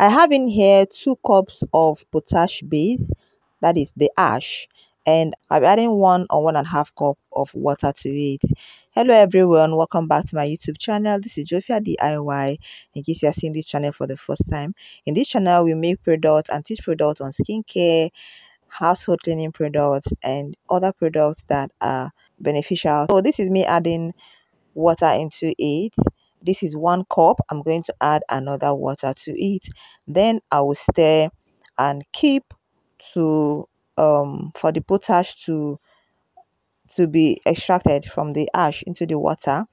I have in here 2 cups of potash base, that is the ash, and I'm adding 1 or 1.5 cup of water to it. Hello everyone, welcome back to my YouTube channel. This is Jofia DIY. In case you are seeing this channel for the first time, in this channel we make products and teach products on skincare, household cleaning products, and other products that are beneficial. So this is me adding water into it. This is 1 cup. I'm going to add another water to it. Then I will stir and keep to for the potash to be extracted from the ash into the water,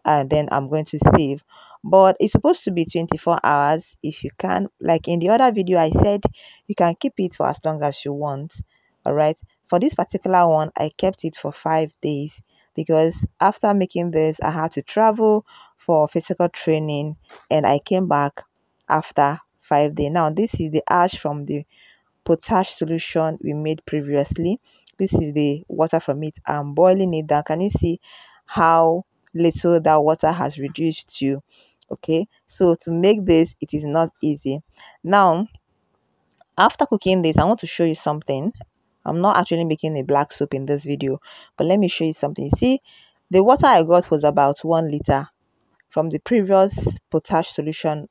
and then I'm going to save. But it's supposed to be 24 hours if you can. Like in the other video I said, you can keep it for as long as you want. All right, for this particular one I kept it for 5 days because after making this I had to travel for physical training, and I came back after 5 days. Now this is the ash from the potash solution we made previously. This is the water from it. I'm boiling it down. Can you see how little that water has reduced to? Okay, so to make this, it is not easy. Now after cooking this, I want to show you something. I'm not actually making a black soup in this video, but let me show you something. You see, the water I got was about 1 liter from the previous potash solution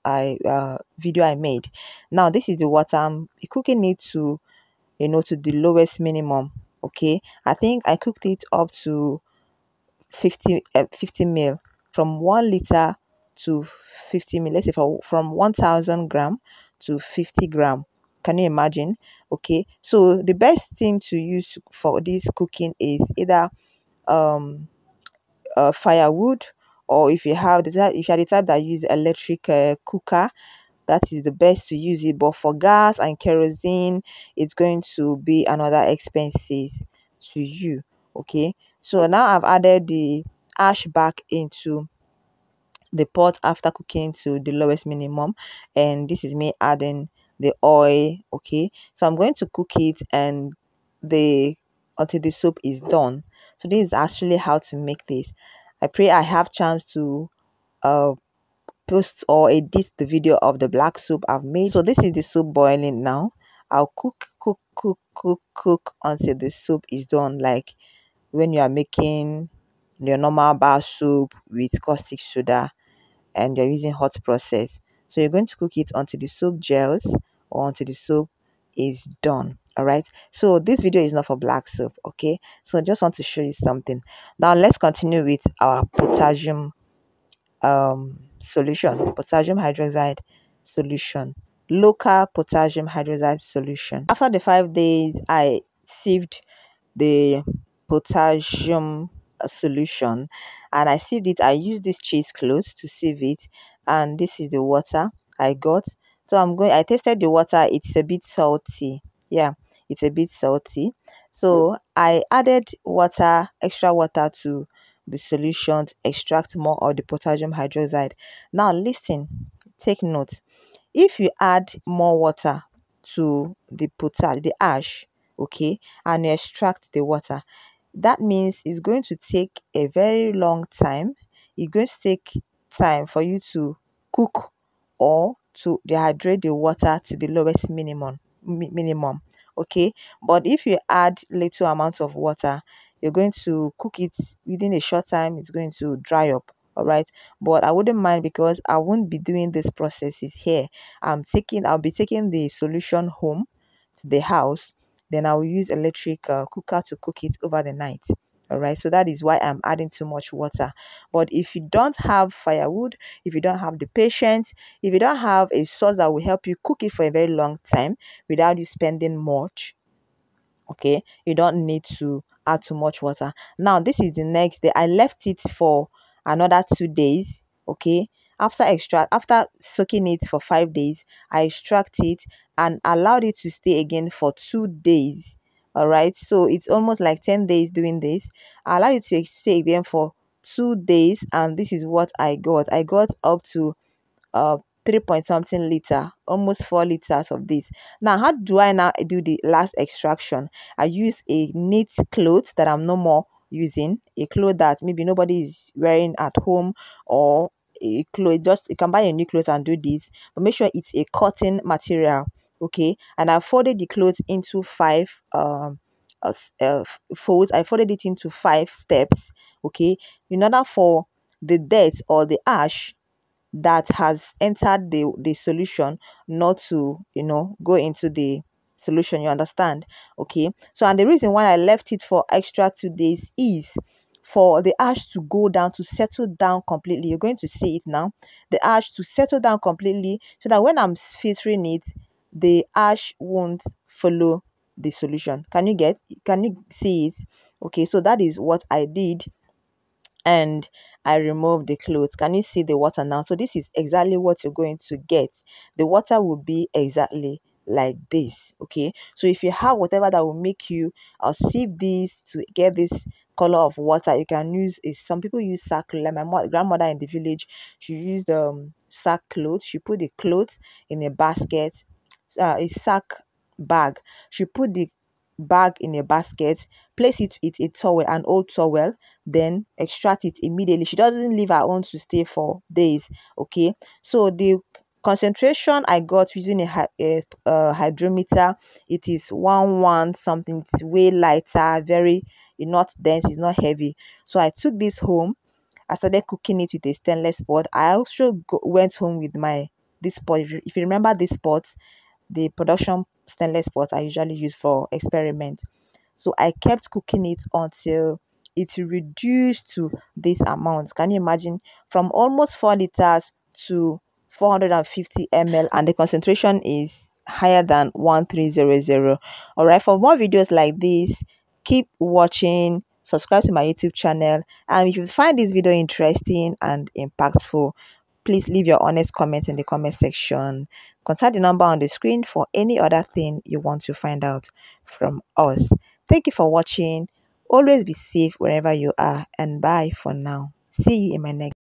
video I made. Now this is the water. I'm cooking it to to the lowest minimum. Okay, I think I cooked it up to 50 mil, from 1 liter to 50 mil. Let's say from 1000 gram to 50 gram. Can you imagine? Okay, so the best thing to use for this cooking is either um firewood, or if you have if you're the type that use electric cooker, that is the best to use it. But for gas and kerosene, it's going to be another expenses to you. Okay, so now I've added the ash back into the pot after cooking to the lowest minimum, and this is me adding the oil. Okay, so I'm going to cook it and the until the soup is done. So this is actually how to make this. I pray I have chance to uh post or edit the video of the black soup I've made. So this is the soup boiling now. I'll cook until the soup is done, like when you are making your normal bar soup with caustic soda and you're using hot process. So you're going to cook it until the soup gels or until the soup is done. All right, so this video is not for black soup. Okay, so I just want to show you something. Now let's continue with our potassium solution, potassium hydroxide solution, local potassium hydroxide solution. After the 5 days I sieved the potassium solution, and I sieved it. I used this cheesecloth to sieve it, and this is the water I got. So I tasted the water. It's a bit salty. Yeah, it's a bit salty. So I added water, extra water to the solution to extract more of the potassium hydroxide. Now listen, take note. If you add more water to the potash, the ash, okay, and you extract the water, that means it's going to take a very long time. It's going to take time for you to cook or to dehydrate the water to the lowest minimum. Okay, but if you add little amount of water, you're going to cook it within a short time. It's going to dry up. All right, but I wouldn't mind because I won't be doing these processes here. I'll be taking the solution home to the house, then I will use electric cooker to cook it over the night. All right, so that is why I'm adding too much water. But if you don't have firewood, if you don't have the patience, if you don't have a source that will help you cook it for a very long time without you spending much, okay, you don't need to add too much water. Now this is the next day. I left it for another 2 days. Okay, after soaking it for 5 days, I extract it and allowed it to stay again for 2 days. All right, so it's almost like 10 days doing this. I allowed it to stay again for 2 days, and this is what I got up to 3 point something liter, almost 4 liters of this. Now how do I now do the last extraction? I use a neat cloth that I'm no more using, a cloth that maybe nobody is wearing at home, or a cloth, just you can buy a new cloth and do this, but make sure it's a cotton material. Okay, and I folded the clothes into five folds. I folded it into five steps. Okay, in order for the dirt or the ash that has entered the solution not to, go into the solution, you understand. Okay, so and the reason why I left it for extra 2 days is for the ash to go down, to settle down completely. You're going to see it now, the ash to settle down completely, so that when I'm filtering it, the ash won't follow the solution. Can you see it? Okay, so that is what I did, and I remove the clothes. Can you see the water now? So this is exactly what you're going to get. The water will be exactly like this. Okay, so if you have whatever that will make you sieve this to get this color of water, you can use is some people use sack cloth. Like my grandmother in the village, she used sack clothes. She put the clothes in a basket, a sack bag. She put the bag in a basket, place it with a towel, an old towel, then extract it immediately. She doesn't leave her own to stay for days. Okay, so the concentration I got using a hydrometer, it is 1 something. It's way lighter, very, it's not dense, it's not heavy. So I took this home. I started cooking it with a stainless pot. I also went home with my this pot. If you remember this pot, the production stainless pot I usually use for experiment. So I kept cooking it until it reduced to this amount. Can you imagine? From almost 4 liters to 450 ml, and the concentration is higher than 1300. All right, for more videos like this, keep watching, subscribe to my YouTube channel, and if you find this video interesting and impactful, please leave your honest comments in the comment section. Contact the number on the screen for any other thing you want to find out from us. Thank you for watching. Always be safe wherever you are, and bye for now. See you in my next